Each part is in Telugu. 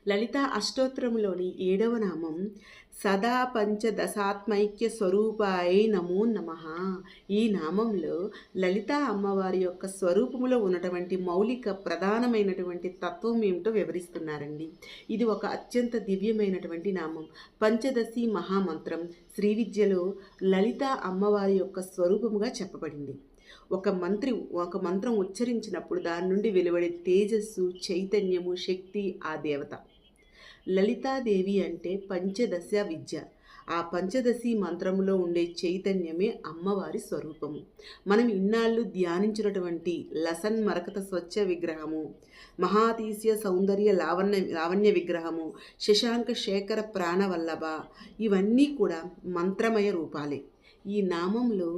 లలితా అష్టోత్తరములోని 7వ నామం సదా పంచదశాత్మైక్య స్వరూపాయ నమో నమః. ఈ నామంలో లలితా అమ్మవారి యొక్క స్వరూపములో ఉన్నటువంటి మౌలిక ప్రధానమైనటువంటి తత్వం ఏమిటో వివరిస్తున్నారండి. ఇది ఒక అత్యంత దివ్యమైనటువంటి నామం. పంచదశి మహామంత్రం శ్రీ విద్యలో లలితా అమ్మవారి యొక్క స్వరూపముగా చెప్పబడింది. ఒక మంత్రం ఉచ్చరించినప్పుడు దాని నుండి వెలువడే తేజస్సు, చైతన్యము, శక్తి ఆ దేవత. లలితాదేవి అంటే పంచదశ విద్య. ఆ పంచదశి మంత్రములో ఉండే చైతన్యమే అమ్మవారి స్వరూపము. మనం ఇన్నాళ్ళు ధ్యానించినటువంటి లసన్ మరకత స్వచ్ఛ విగ్రహము, మహాతీస్య సౌందర్య లావణ్య విగ్రహము, శశాంక శేఖర ప్రాణవల్లభ, ఇవన్నీ కూడా మంత్రమయ రూపాలే. ఈ నామంలో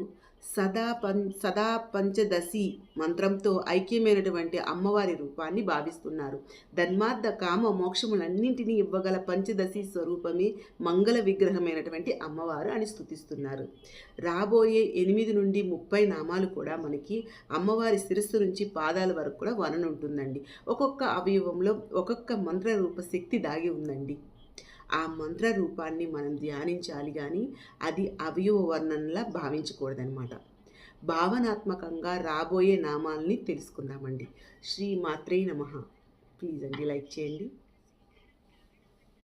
సదా పంచదశి మంత్రంతో ఐక్యమైనటువంటి అమ్మవారి రూపాన్ని భావిస్తున్నారు. ధర్మార్థ కామ మోక్షములన్నింటినీ ఇవ్వగల పంచదశి స్వరూపమే మంగళ విగ్రహమైనటువంటి అమ్మవారు అని స్తుతిస్తున్నారు. రాబోయే 8 నుండి 30 నామాలు కూడా మనకి అమ్మవారి శిరస్సు నుంచి పాదాల వరకు కూడా వర్ణన ఉంటుందండి. ఒక్కొక్క అవయవంలో ఒక్కొక్క మంత్ర రూప శక్తి దాగి ఉందండి. ఆ మంత్ర రూపాన్ని మనం ధ్యానించాలి, కానీ అది అవయవ వర్ణనలా భావించకూడదనమాట. భావనాత్మకంగా రాబోయే నామాల్ని తెలుసుకుందామండి. శ్రీ మాత్రే నమః. ప్లీజ్ అండి లైక్ చేయండి.